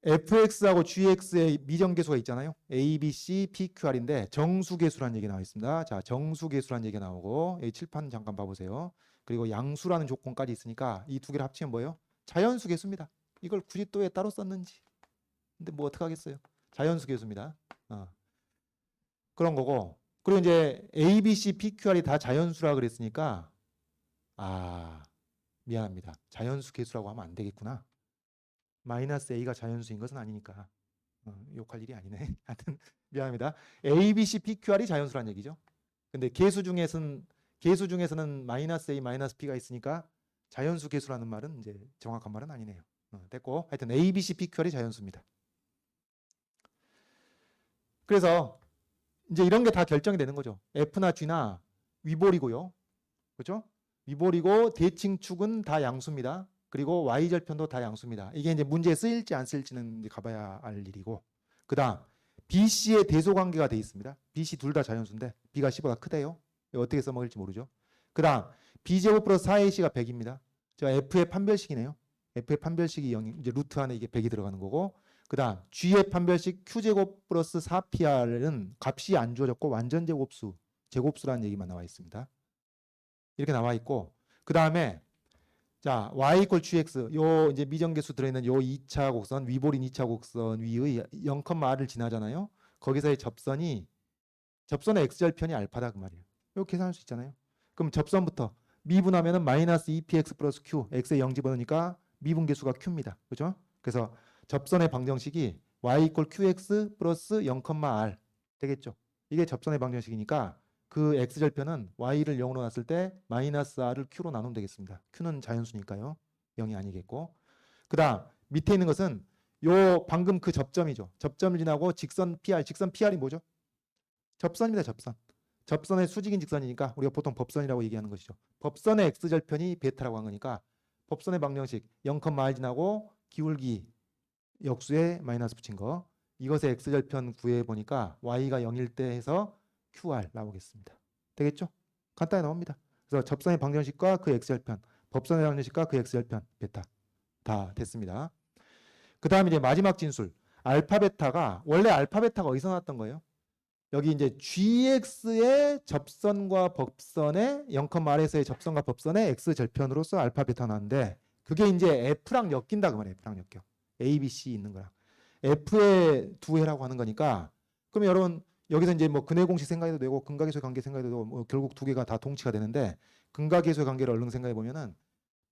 fx하고 gx의 미정계수가 있잖아요. a, b, c, p, q, r인데 정수계수라는 얘기 나와 있습니다. 자, 정수계수라는 얘기가 나오고 이 칠판 잠깐 봐보세요. 그리고 양수라는 조건까지 있으니까 이 두 개를 합치면 뭐예요? 자연수계수입니다. 이걸 굳이 또 왜 따로 썼는지. 근데 뭐 어떡하겠어요. 자연수계수입니다. 그런 거고. 그리고 이제 a, b, c, p, q, r이 다 자연수라 그랬으니까 미안합니다. 자연수계수라고 하면 안 되겠구나. 마이너스 a가 자연수인 것은 아니니까. 욕할 일이 아니네. 하여튼 미안합니다. A, B, C, P, Q, R이 자연수란 얘기죠. 근데 계수 중에서는 마이너스 A, 마이너스 P가 있으니까 자연수 계수라는 말은 이제 정확한 말은 아니네요. 됐고 하여튼 A, B, C, P, Q, R이 자연수입니다. 그래서 이제 이런 게 다 결정이 되는 거죠. F나 G나 위볼이고요. 그렇죠? 위볼이고 대칭축은 다 양수입니다. 그리고 Y절편도 다 양수입니다. 이게 이제 문제에 쓰일지 안 쓰일지는 이제 가봐야 알 일이고. 그다음 BC의 대소관계가 돼 있습니다. BC 둘 다 자연수인데 B가 C보다 크대요. 어떻게 써먹을지 모르죠. 그다음 B제곱 플러스 4AC가 100입니다. 자, F의 판별식이네요. F의 판별식이 0, 이제 루트 안에 이게 100이 들어가는 거고. 그다음 G의 판별식 Q제곱 플러스 4PR은 값이 안 주어졌고 완전 제곱수, 제곱수라는 얘기만 나와 있습니다. 이렇게 나와 있고. 그다음에 자, y 이퀄 gx 요 이제 미정계수 들어있는 요 2차 곡선 위볼인 2차 곡선 위의 0,r을 지나잖아요. 거기서의 접선의 x절편이 알파다 그 말이에요. 이거 계산할 수 있잖아요. 그럼 접선부터 미분하면은 마이너스 2px 플러스 q x에 0 집어넣으니까 미분계수가 q입니다. 그죠? 그래서 접선의 방정식이 y 이퀄 qx 플러스 0,r 되겠죠. 이게 접선의 방정식이니까 그 x절편은 y를 0으로 놨을 때 마이너스 r을 q로 나누면 되겠습니다. q는 자연수니까요. 0이 아니겠고. 그 다음 밑에 있는 것은 요 방금 그 접점이죠. 접점을 지나고 직선 PR이 뭐죠? 접선입니다. 접선. 접선의 수직인 직선이니까 우리가 보통 법선이라고 얘기하는 것이죠. 법선의 x절편이 베타라고 한 거니까 법선의 방정식 0,r 지나고 기울기 역수에 마이너스 붙인 거. 이것의 x절편 구해보니까 y가 0일 때 해서 QR 나오겠습니다. 되겠죠? 간단히 나옵니다. 그래서 접선의 방정식과 그 x절편, 법선의 방정식과 그 x절편, 베타 다 됐습니다. 그 다음 이제 마지막 진술. 알파 베타가 원래 알파 베타가 어디서 나왔던 거예요? 여기 이제 gx의 접선과 법선의 0,r에서의 접선과 법선의 x절편으로서 알파 베타 나왔는데 그게 이제 f랑 엮인다 그 말이에요. f랑 엮여. a, b, c 있는 거랑 f의 두 해라고 하는 거니까 그럼 여러분 여기서 이제 뭐 근해 공식 생각해도 되고 근각계수의 관계 생각해도 되고 뭐 결국 두 개가 다 동치가 되는데 근각계수의 관계를 얼른 생각해 보면은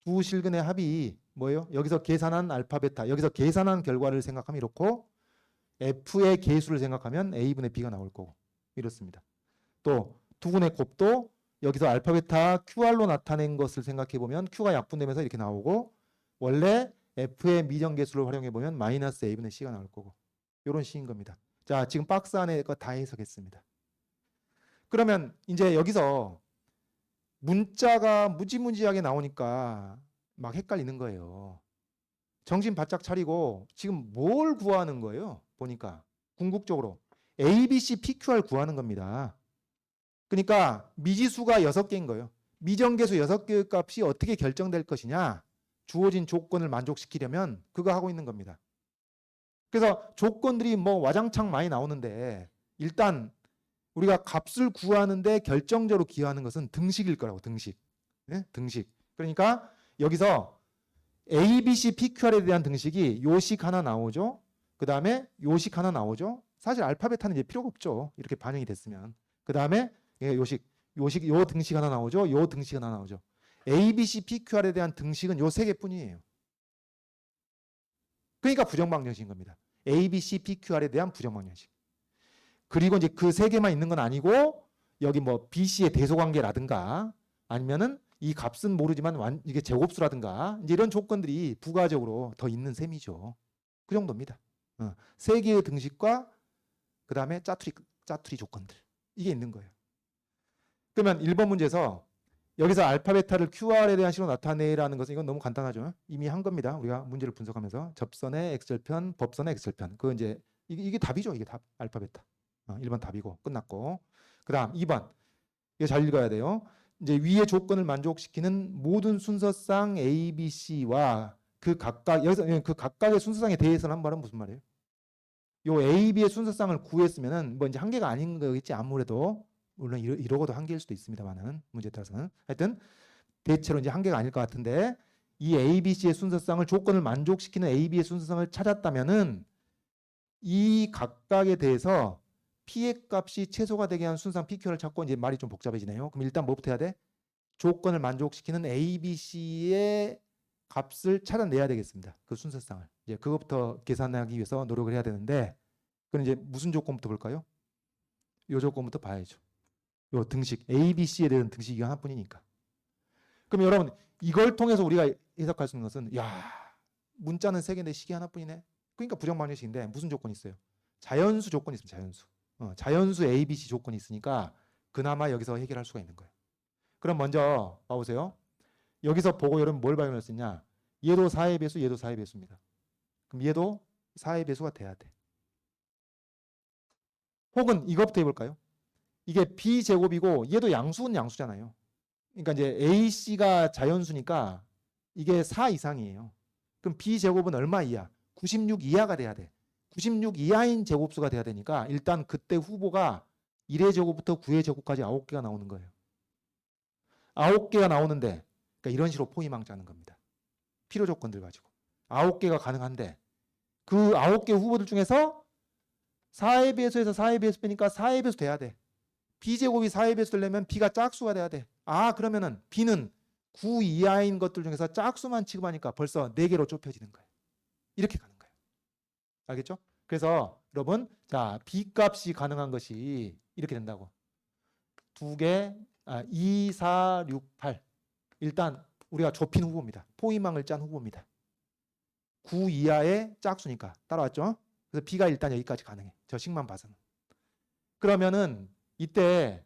두 실근의 합이 뭐예요? 여기서 계산한 알파 베타 여기서 계산한 결과를 생각하면 이렇고 f의 계수를 생각하면 a분의 b가 나올 거고 이렇습니다. 또 두 분의 곱도 여기서 알파 베타 QR로 나타낸 것을 생각해 보면 Q가 약분되면서 이렇게 나오고 원래 f의 미정계수를 활용해 보면 마이너스 a분의 c가 나올 거고 이런 식인 겁니다. 자, 지금 박스 안에 거 다 해석했습니다. 그러면 이제 여기서 문자가 무지무지하게 나오니까 막 헷갈리는 거예요. 정신 바짝 차리고 지금 뭘 구하는 거예요? 보니까 궁극적으로 A, B, C, P, Q, R 구하는 겁니다. 그러니까 미지수가 6개인 거예요. 미정계수 6개의 값이 어떻게 결정될 것이냐? 주어진 조건을 만족시키려면 그거 하고 있는 겁니다. 그래서 조건들이 뭐 와장창 많이 나오는데 일단 우리가 값을 구하는데 결정적으로 기여하는 것은 등식일 거라고. 등식. 네? 등식. 그러니까 여기서 A, B, C, P, Q, R에 대한 등식이 요식 하나 나오죠. 그 다음에 요식 하나 나오죠. 사실 알파 베타는 이제 필요가 없죠. 이렇게 반영이 됐으면. 그 다음에 요식, 요 등식 하나 나오죠. 요 등식 하나 나오죠. A, B, C, P, Q, R에 대한 등식은 요 세 개뿐이에요. 그러니까 부정방정식인 겁니다. A, B, C, P, Q, R에 대한 부정방정식. 그리고 이제 그 세 개만 있는 건 아니고 여기 뭐 B, C의 대소관계라든가 아니면은 이 값은 모르지만 이게 제곱수라든가 이제 이런 조건들이 부가적으로 더 있는 셈이죠. 그 정도입니다. 세 개의 등식과 그 다음에 짜투리 조건들 이게 있는 거예요. 그러면 1번 문제에서 여기서 알파 베타를 QR에 대한 식으로 나타내라는 것은 이건 너무 간단하죠. 이미 한 겁니다. 우리가 문제를 분석하면서 접선의 x절편, 법선의 x절편. 그 이제 이게 답이죠. 이게 답. 알파 베타. 1번 답이고 끝났고. 그다음 2번. 이거 잘 읽어야 돼요. 이제 위의 조건을 만족시키는 모든 순서상 A, B, C와 그 각각 여기서 그 각각의 순서상에 대해서는 한 말은 무슨 말이에요? 요 A, B의 순서상을 구했으면은 뭐 이제 한계가 아닌 거겠지 아무래도 물론 이러고도 한계일 수도 있습니다만은 문제에 따라서는 하여튼 대체로 이제 한계가 아닐 것 같은데 이 A, B, C의 순서상을 조건을 만족시키는 A, B의 순서상을 찾았다면은 이 각각에 대해서 P의 값이 최소가 되게 하는 순서상 PQ를 찾고 이제 말이 좀 복잡해지네요. 그럼 일단 뭐부터 해야 돼? 조건을 만족시키는 A, B, C의 값을 찾아내야 되겠습니다. 그 순서상을. 이제 그것부터 계산하기 위해서 노력을 해야 되는데 그럼 이제 무슨 조건부터 볼까요? 요 조건부터 봐야죠. 요 등식 A, B, C에 대한 등식이 하나뿐이니까. 그럼 여러분 이걸 통해서 우리가 해석할 수 있는 것은 야 문자는 3개인데 식이 하나뿐이네. 그러니까 부정방정식인데 무슨 조건이 있어요? 자연수 조건이 있습니다. 자연수. 자연수 A, B, C 조건이 있으니까 그나마 여기서 해결할 수가 있는 거예요. 그럼 먼저 봐보세요. 여기서 보고 여러분 뭘 발견할 수 있냐? 얘도 4의 배수, 얘도 4의 배수입니다. 그럼 얘도 4의 배수가 돼야 돼. 혹은 이것부터 해볼까요? 이게 B제곱이고 얘도 양수는 양수잖아요. 그러니까 이제 AC가 자연수니까 이게 4 이상이에요. 그럼 B제곱은 얼마 이하? 96 이하가 돼야 돼. 96 이하인 제곱수가 돼야 되니까 일단 그때 후보가 1의 제곱부터 9의 제곱까지 9개가 나오는 거예요. 9개가 나오는데 그러니까 이런 식으로 포위망 짜는 겁니다. 필요 조건들 가지고 9개가 가능한데 그 9개 후보들 중에서 4의 배수에서 4의 배수 빼니까 4의 배수 돼야 돼. B제곱이 4의 배수 되려면 B가 짝수가 돼야 돼. 그러면은 B는 9 이하인 것들 중에서 짝수만 취급하니까 벌써 4개로 좁혀지는 거예요. 이렇게 가는 거예요. 알겠죠? 그래서 여러분 자 B 값이 가능한 것이 이렇게 된다고. 2개 2, 4, 6, 8 일단 우리가 좁힌 후보입니다. 포위망을 짠 후보입니다. 9 이하의 짝수니까 따라왔죠? 그래서 B가 일단 여기까지 가능해. 저 식만 봐서는. 그러면은 이때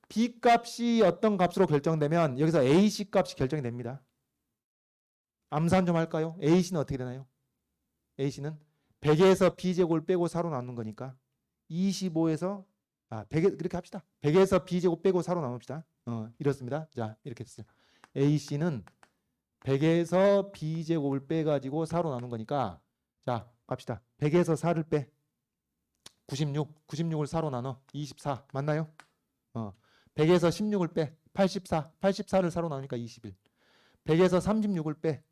B 값이 어떤 값으로 결정되면 여기서 AC 값이 결정이 됩니다. 암산 좀 할까요? AC는 어떻게 되나요? AC는 100에서 B제곱을 빼고 4로 나누는 거니까 25에서 100 그렇게 합시다. 100에서 B제곱 빼고 4로 나눕시다. 이렇습니다. 자 이렇게 됐어요. AC는 100에서 B제곱을 빼가지고 4로 나눈 거니까 자 갑시다. 100에서 4를 빼 96을 4로 나눠 24 맞나요? 100에서 16을 빼 84를 4로 나누니까 21 100에서 36을 빼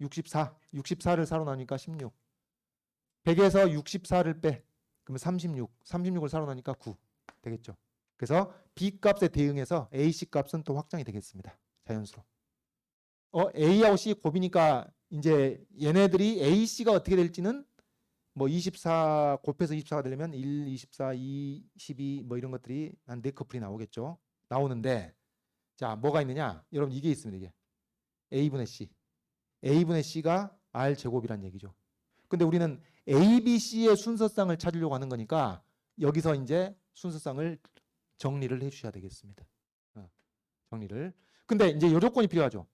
64를 4로 나누니까 16 100에서 64를 빼 그러면 36을 4로 나누니까 9 되겠죠. 그래서 B 값에 대응해서 AC 값은 또 확정이 되겠습니다. 자연수로. A하고 C 곱이니까 이제 얘네들이 AC가 어떻게 될지는 뭐 24 곱해서 24가 되려면 1, 24, 2, 12 뭐 이런 것들이 한 4커플이 나오겠죠. 나오는데 자 뭐가 있느냐? 여러분 이게 있습니다. 이게 A분의 C. A분의 C가 R 제곱이란 얘기죠. 근데 우리는 A, B, C의 순서상을 찾으려고 하는 거니까 여기서 이제 순서상을 정리를 해 주셔야 되겠습니다. 정리를. 근데 이제 요 조건이 필요하죠.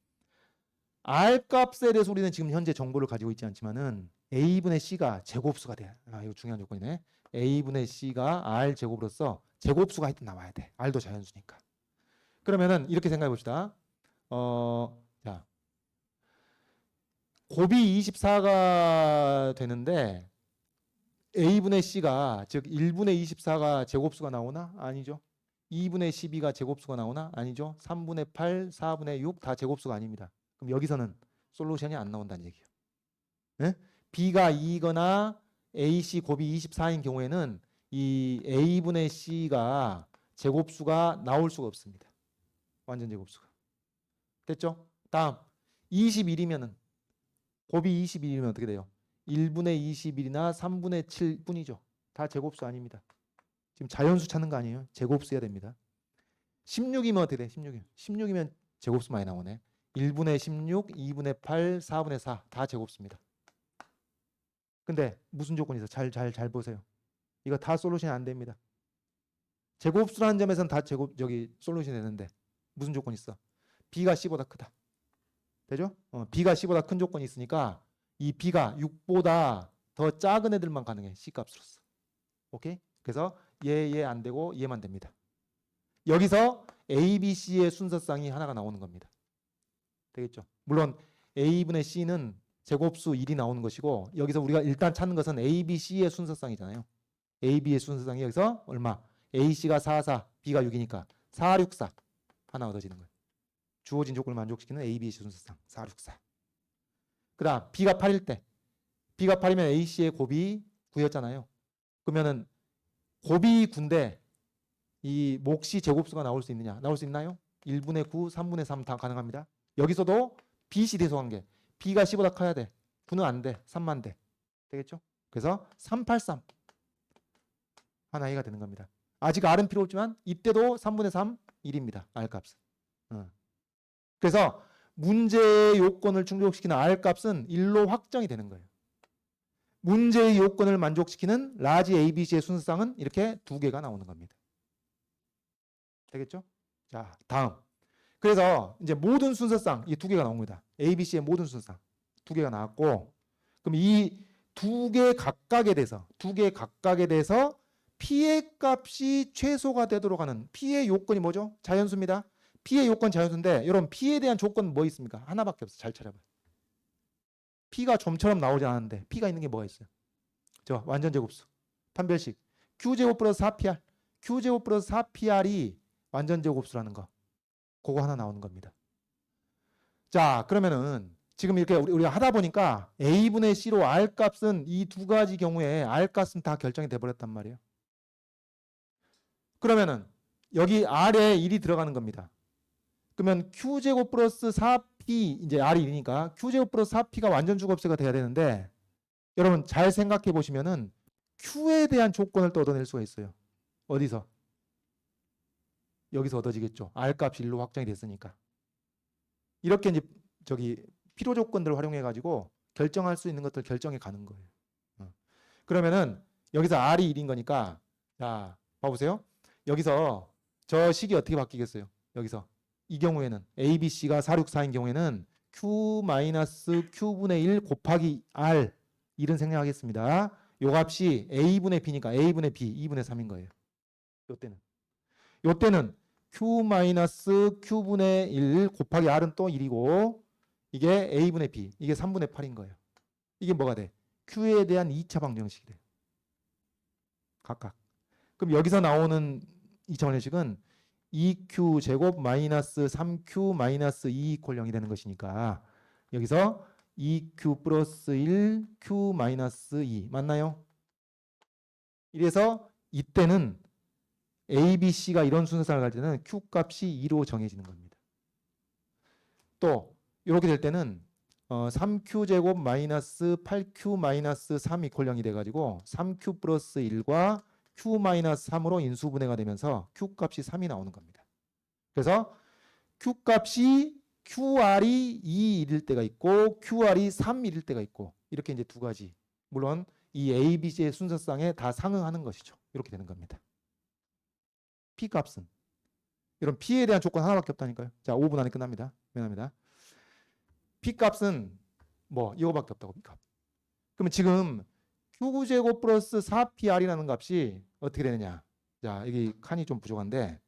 R 값에 대해서 우리는 지금 현재 정보를 가지고 있지 않지만은 A분의 C가 제곱수가 돼요. 이거 중요한 조건이네. A분의 C가 R 제곱으로서 제곱수가 하여튼 나와야 돼. R도 자연수니까. 그러면은 이렇게 생각해 봅시다. 자, 곱이 24가 되는데 A분의 C가 즉 1분의 24가 제곱수가 나오나? 아니죠. 2분의 12가 제곱수가 나오나? 아니죠. 3분의 8, 4분의 6 다 제곱수가 아닙니다. 그럼 여기서는 솔루션이 안 나온다는 얘기예요. 네? B가 2거나 AC 곱이 24인 경우에는 이 A분의 C가 제곱수가 나올 수가 없습니다. 완전 제곱수가. 됐죠? 다음 21이면은 곱이 21이면 어떻게 돼요? 1분의 21이나 3분의 7 뿐이죠. 다 제곱수 아닙니다. 지금 자연수 찾는 거 아니에요? 제곱수여야 됩니다. 16이면 어떻게 돼? 16이면 제곱수 많이 나오네. 1분의 16, 2분의 8, 4분의 4 다 제곱수입니다. 근데 무슨 조건이 있어? 잘 보세요. 이거 다 솔루션이 안 됩니다. 제곱수라는 점에서는 다 솔루션이 되는데 무슨 조건이 있어? B가 C보다 크다. 되죠? B가 C보다 큰 조건이 있으니까 이 B가 6보다 더 작은 애들만 가능해. C 값으로서. 오케이? 그래서 얘 안 되고 얘만 됩니다. 여기서 A, B, C의 순서상이 하나가 나오는 겁니다. 되겠죠? 물론 A분의 C는 제곱수 1이 나오는 것이고 여기서 우리가 일단 찾는 것은 A, B, C의 순서쌍이잖아요. A, B의 순서쌍이 여기서 얼마? AC가 4, 4, B가 6이니까 4, 6, 4 하나 얻어지는 거예요. 주어진 조건을 만족시키는 A, B, C 순서쌍 4, 6, 4. 그 다음 B가 8일 때 B가 8이면 AC의 곱이 9였잖아요. 그러면은 곱이 9인데 이 몫이 제곱수가 나올 수 있느냐? 나올 수 있나요? 1분의 9, 3분의 3 다 가능합니다. 여기서도 BC 대소관계. B가 C보다 커야 돼. 9는 안 돼. 3만 돼. 되겠죠? 그래서 383 하나이가 되는 겁니다. 아직 R은 필요 없지만 이때도 3분의 3, 1입니다. R값은. 그래서 문제의 요건을 충족시키는 R값은 1로 확정이 되는 거예요. 문제의 요건을 만족시키는 라지 ABC의 순서쌍은 이렇게 두 개가 나오는 겁니다. 되겠죠? 자, 다음. 그래서 이제 모든 순서쌍 이 두 개가 나옵니다. ABC의 모든 순서쌍 두 개가 나왔고, 그럼 이 두 개 각각에 대해서 P의 값이 최소가 되도록 하는 P의 요건이 뭐죠? 자연수입니다. P의 요건 자연수인데 여러분 P에 대한 조건은 뭐 있습니까? 하나밖에 없어요. 잘 찾아봐요. P가 좀처럼 나오지 않았는데 P가 있는 게 뭐가 있어요? 저 완전 제곱수 판별식 Q제곱 플러스 4PR Q제곱 플러스 4PR이 완전 제곱수라는 거, 그거 하나 나오는 겁니다. 자, 그러면은 지금 이렇게 우리가 하다 보니까 A분의 C로 R값은 이 두 가지 경우에 R값은 다 결정이 돼버렸단 말이에요. 그러면은 여기 R에 1이 들어가는 겁니다. 그러면 Q제곱 플러스 4P, 이제 R이 1이니까 Q제곱 플러스 4P가 완전 주곱수가 돼야 되는데, 여러분 잘 생각해 보시면은 Q에 대한 조건을 또 얻어낼 수가 있어요. 어디서? 여기서 얻어지겠죠. R값이 1로 확정이 됐으니까. 이렇게 이제 필요 조건들을 활용해 가지고 결정할 수 있는 것들 결정해 가는 거예요. 그러면은 여기서 R이 1인 거니까, 자, 봐보세요. 여기서 저 식이 어떻게 바뀌겠어요? 여기서 이 경우에는 ABC가 4, 6, 4인 경우에는 Q-Q분의 1 곱하기 R 1은 생략하겠습니다. 요 값이 A분의 B니까 A분의 B 2분의 3인 거예요. 요때는 Q-Q분의 1 곱하기 R은 또 1이고 이게 A분의 B 이게 3분의 8인 거예요. 이게 뭐가 돼? Q에 대한 2차 방정식이 돼. 각각. 그럼 여기서 나오는 2차 방정식은 2Q 제곱 마이너스 3Q 마이너스 2 이퀄 0이 되는 것이니까 여기서 2Q 플러스 1 Q 마이너스 2 맞나요? 이래서 이때는 A, B, C가 이런 순서상을 갈 때는 Q 값이 2로 정해지는 겁니다. 또 이렇게 될 때는 3Q 제곱 마이너스 8Q 마이너스 3 이퀄 0이 돼가지고 3Q 플러스 1과 Q 마이너스 3으로 인수분해가 되면서 Q 값이 3이 나오는 겁니다. 그래서 Q 값이 QR이 2일일 때가 있고 QR이 3일일 때가 있고 이렇게 이제 두 가지, 물론 이 A, B, C의 순서상에 다 상응하는 것이죠. 이렇게 되는 겁니다. P 값은 이런 P에 대한 조건 하나밖에 없다니까요. 자, 5분 안에 끝납니다. 미안합니다. P 값은 뭐 이거밖에 없다고. P 값. 그러면 지금 Q제곱 플러스 4PR이라는 값이 어떻게 되느냐. 자, 여기 칸이 좀 부족한데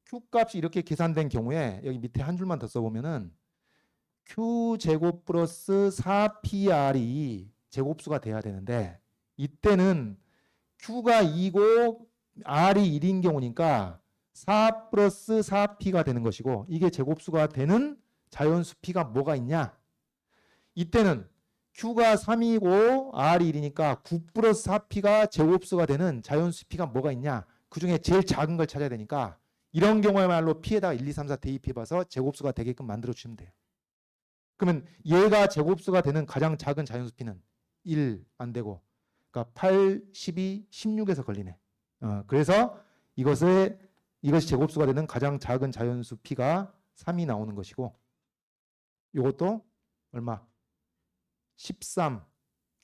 Q값이 이렇게 계산된 경우에 여기 밑에 한 줄만 더 써보면은 Q제곱 플러스 4PR이 제곱수가 돼야 되는데 이때는 Q가 2고 R이 1인 경우니까 4 플러스 4P가 되는 것이고 이게 제곱수가 되는 자연수 P가 뭐가 있냐. 이때는 Q가 3이고 R이 1이니까 9 플러스 4P가 제곱수가 되는 자연수 P가 뭐가 있냐. 그 중에 제일 작은 걸 찾아야 되니까 이런 경우에말로 P에다가 1, 2, 3, 4 대입해봐서 제곱수가 되게끔 만들어주시면 돼요. 그러면 얘가 제곱수가 되는 가장 작은 자연수 P는 1 안 되고 그러니까 8, 12, 16에서 걸리네. 그래서 이것이 제곱수가 되는 가장 작은 자연수 P가 3이 나오는 것이고 이것도 얼마? 13,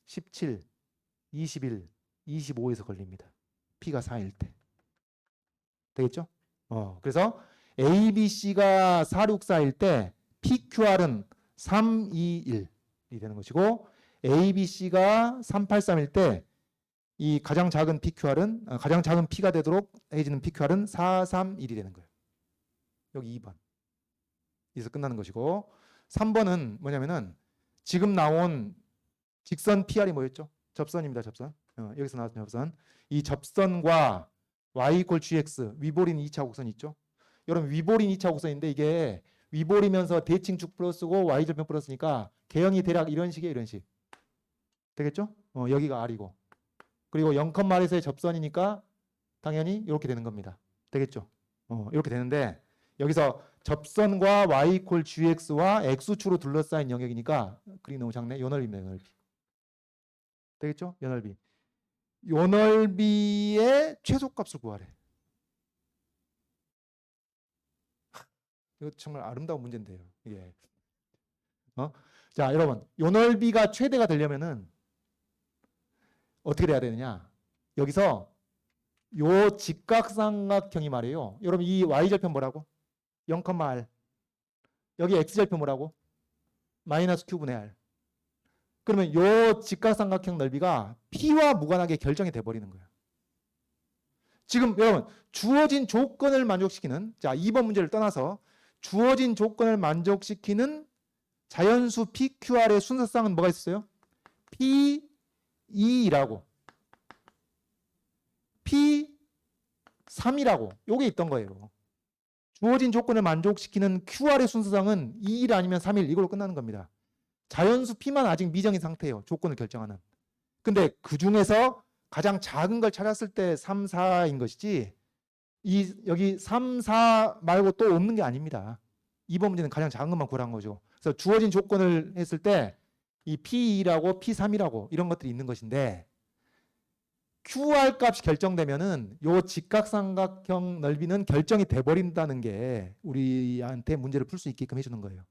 17, 21, 25에서 걸립니다. P가 4일 때. 되겠죠? 그래서 A, B, C가 4, 6, 4일 때 PQR은 3, 2, 1이 되는 것이고 A, B, C가 3, 8, 3일 때 이 가장 작은 PQR은 가장 작은 P가 되도록 해지는 PQR은 4, 3, 1이 되는 거예요. 여기 2번. 여기서 끝나는 것이고 3번은 뭐냐면은 지금 나온 직선 PR이 뭐였죠? 접선입니다. 접선. 여기서 나왔던 접선. 이 접선과 y 이퀄 gx 위볼인 2차 곡선 있죠? 여러분 위볼인 2차 곡선인데 이게 위볼이면서 대칭축 플러스고 y절편 플러스니까 개형이 대략 이런 식이에요. 이런 식. 되겠죠? 여기가 R이고. 그리고 0,R에서의 접선이니까 당연히 이렇게 되는 겁니다. 되겠죠? 이렇게 되는데 여기서 접선과 y 이퀄 gx와 x축으로 둘러싸인 영역이니까 그림이 너무 작네. 요 넓이입니다. 요 넓이. 되겠죠? 요 넓이. 요 넓이의 최소값을 구하래. 이거 정말 아름다운 문제인데요. 이게. 자, 여러분. 요 넓이가 최대가 되려면은 어떻게 돼야 되느냐? 여기서 요 직각삼각형이 말이에요. 여러분 이 y절편 뭐라고? 0,r. 여기 x절편 뭐라고? 마이너스 q분의 r. 그러면 요 직각삼각형 넓이가 P와 무관하게 결정이 돼버리는 거예요. 지금 여러분 주어진 조건을 만족시키는, 자 2번 문제를 떠나서 주어진 조건을 만족시키는 자연수 PQR의 순서상은 뭐가 있었어요? P2라고 P3이라고 요게 있던 거예요. 주어진 조건을 만족시키는 QR의 순서상은 2일 아니면 3일 이걸로 끝나는 겁니다. 자연수 P만 아직 미정인 상태예요. 조건을 결정하는. 근데 그 중에서 가장 작은 걸 찾았을 때 3, 4인 것이지 여기 3, 4 말고 또 없는 게 아닙니다. 2번 문제는 가장 작은 것만 구한 거죠. 그래서 주어진 조건을 했을 때 이 P2라고 P3이라고 이런 것들이 있는 것인데 QR 값이 결정되면은 요 직각삼각형 넓이는 결정이 돼버린다는 게 우리한테 문제를 풀 수 있게끔 해주는 거예요.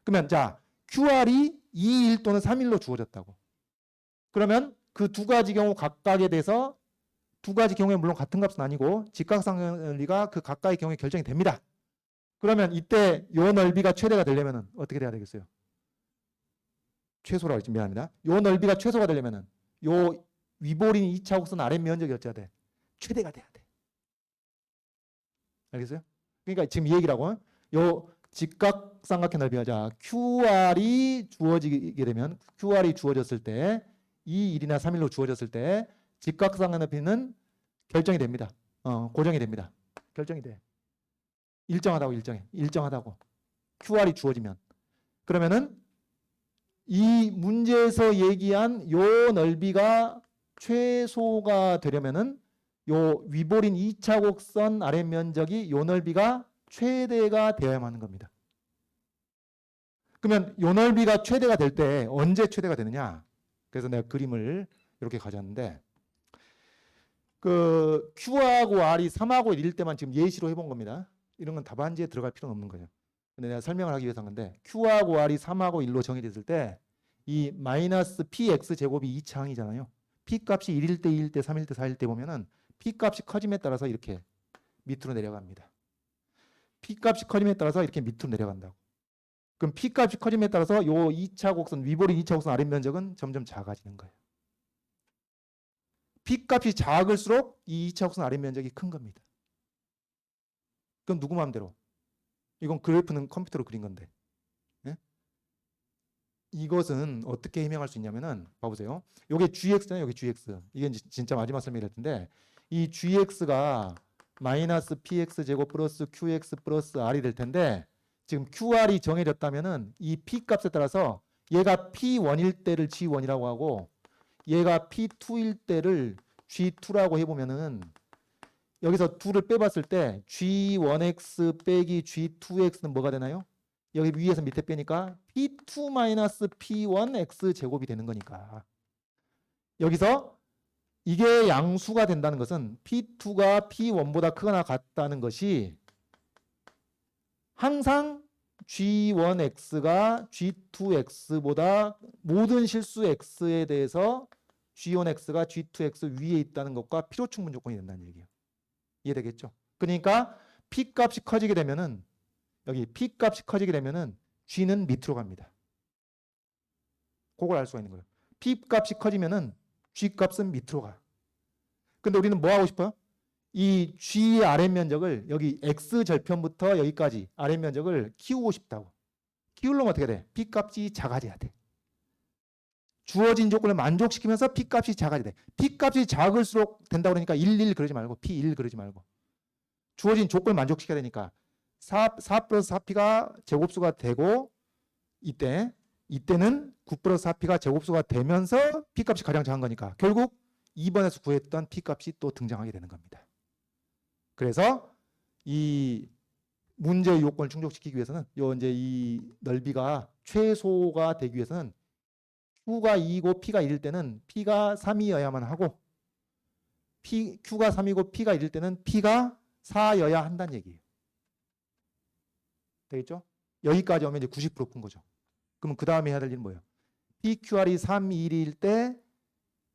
그러면 자 QR이 2일 또는 3일로 주어졌다고. 그러면 그 두 가지 경우 각각에 대해서 두 가지 경우에 물론 같은 값은 아니고 직각삼각형 넓이가 그 각각의 경우에 결정이 됩니다. 그러면 이때 요 넓이가 최대가 되려면 어떻게 돼야 되겠어요? 최소라고 했지. 미안합니다. 요 넓이가 최소가 되려면 요 위볼인 2차 곡선 아랫 면적이 어째야 돼? 최대가 돼야 돼. 알겠어요? 그러니까 지금 이 얘기라고. 요 직각삼각형 넓이가 자 QR이 주어지게 되면 QR이 주어졌을 때 2일이나 3일로 주어졌을 때 직각삼각형 넓이는 결정이 됩니다. 고정이 됩니다. 결정이 돼. 일정하다고 일정하다고. QR이 주어지면. 그러면은 이 문제에서 얘기한 요 넓이가 최소가 되려면은 요 위볼인 2차 곡선 아랫 면적이 요 넓이가 최대가 되어야만 하는 겁니다. 그러면 요 넓이가 최대가 될 때 언제 최대가 되느냐? 그래서 내가 그림을 이렇게 가져왔는데 그 Q하고 R이 3하고 1일 때만 지금 예시로 해본 겁니다. 이런 건 답안지에 들어갈 필요는 없는 거예요. 근데 내가 설명을 하기 위해서 한 건데 Q하고 R이 3하고 1로 정의됐을 때 이 마이너스 PX 제곱이 2차 항이잖아요. P 값이 1일 때, 2일 때, 3일 때, 4일 때 보면은 P 값이 커짐에 따라서 이렇게 밑으로 내려갑니다. P 값이 커짐에 따라서 이렇게 밑으로 내려간다고. 그럼 P 값이 커짐에 따라서 요 2차 곡선, 위볼인 2차 곡선 아랫 면적은 점점 작아지는 거예요. P 값이 작을수록 이 2차 곡선 아랫 면적이 큰 겁니다. 그럼 누구 마음대로? 이건 그래프는 컴퓨터로 그린 건데. 네? 이것은 어떻게 해명할 수 있냐면은 봐보세요. 이게 GX잖아요. 여기 GX. 이게 진짜 마지막 설명이 될 텐데 이 GX가 마이너스 PX 제곱 플러스 QX 플러스 R이 될 텐데 지금 QR이 정해졌다면은 이 P 값에 따라서 얘가 P1일 때를 G1이라고 하고 얘가 P2일 때를 G2라고 해보면은 여기서 2를 빼봤을 때 G1X 빼기 G2X는 뭐가 되나요? 여기 위에서 밑에 빼니까 P2-P1X 제곱이 되는 거니까 여기서 이게 양수가 된다는 것은 P2가 P1보다 크거나 같다는 것이 항상 G1X가 G2X보다 모든 실수 X에 대해서 G1X가 G2X 위에 있다는 것과 필요충분 조건이 된다는 얘기예요. 이해되겠죠? 그러니까 P 값이 커지게 되면은 여기 P 값이 커지게 되면은 G는 밑으로 갑니다. 그걸 알 수가 있는 거예요. P 값이 커지면은 G 값은 밑으로 가. 근데 우리는 뭐 하고 싶어요? 이 G 아랫 면적을 여기 X 절편부터 여기까지 아랫 면적을 키우고 싶다고. 키우려면 어떻게 돼? P 값이 작아져야 돼. 주어진 조건을 만족시키면서 P값이 작아야 돼. P값이 작을수록 된다고 그러니까 1 그러지 말고 P1 그러지 말고 주어진 조건을 만족시켜야 되니까 4 플러스 4P가 제곱수가 되고 이때는 9 플러스 4P가 제곱수가 되면서 P값이 가장 작은 거니까 결국 2번에서 구했던 P값이 또 등장하게 되는 겁니다. 그래서 이 문제의 요건을 충족시키기 위해서는 이제 이 넓이가 최소가 되기 위해서는 Q가 2이고 P가 1일 때는 P가 3이어야만 하고 Q가 3이고 P가 1일 때는 P가 4여야 한다는 얘기예요. 되겠죠? 여기까지 오면 이제 90% 푼 거죠. 그러면 그 다음에 해야 될 일은 뭐예요? PQR이 3, 1일 때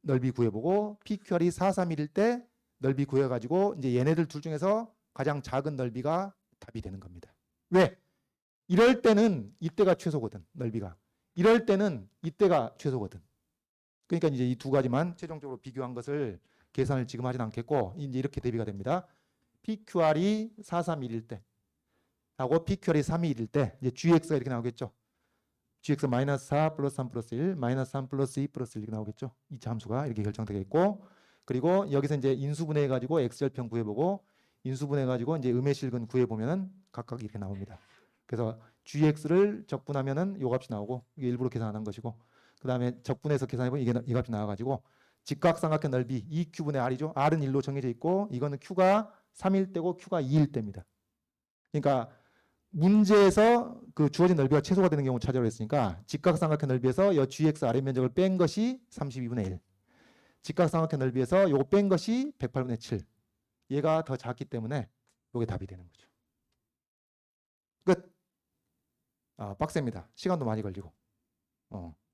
넓이 구해보고 PQR이 4, 3, 1일 때 넓이 구해가지고 이제 얘네들 둘 중에서 가장 작은 넓이가 답이 되는 겁니다. 왜? 이럴 때는 이때가 최소거든, 넓이가. 이럴 때는 이때가 최소거든. 그러니까 이제 이 두 가지만 최종적으로 비교한 것을 계산을 지금 하진 않겠고 이제 이렇게 대비가 됩니다. PQR이 4, 3, 1일 때 하고 PQR이 3, 1일 때 이제 GX가 이렇게 나오겠죠. GX 마이너스 4 플러스 3 플러스 1 마이너스 3 플러스 2 플러스 1 이렇게 나오겠죠. 이 함수가 이렇게 결정되겠고 그리고 여기서 이제 인수분해 가지고 X절편 구해보고 인수분해 가지고 이제 음의실근 구해보면은 각각 이렇게 나옵니다. 그래서 GX를 적분하면은 요 값이 나오고 이게 일부러 계산 안 한 것이고 그 다음에 적분해서 계산해보면 이게 이 값이 나와가지고 직각삼각형 넓이 2Q분의 R이죠. R은 1로 정해져 있고 이거는 Q가 3일 때고 Q가 2일 때입니다. 그러니까 문제에서 그 주어진 넓이가 최소가 되는 경우 찾으라고 했으니까 직각삼각형 넓이에서 이 GX 아래 면적을 뺀 것이 32분의 1. 직각삼각형 넓이에서 요거 뺀 것이 108분의 7. 얘가 더 작기 때문에 요게 답이 되는 거죠. 끝. 빡셉니다. 시간도 많이 걸리고.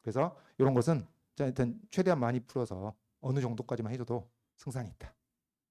그래서 이런 것은 일단 최대한 많이 풀어서 어느 정도까지만 해줘도 승산이 있다.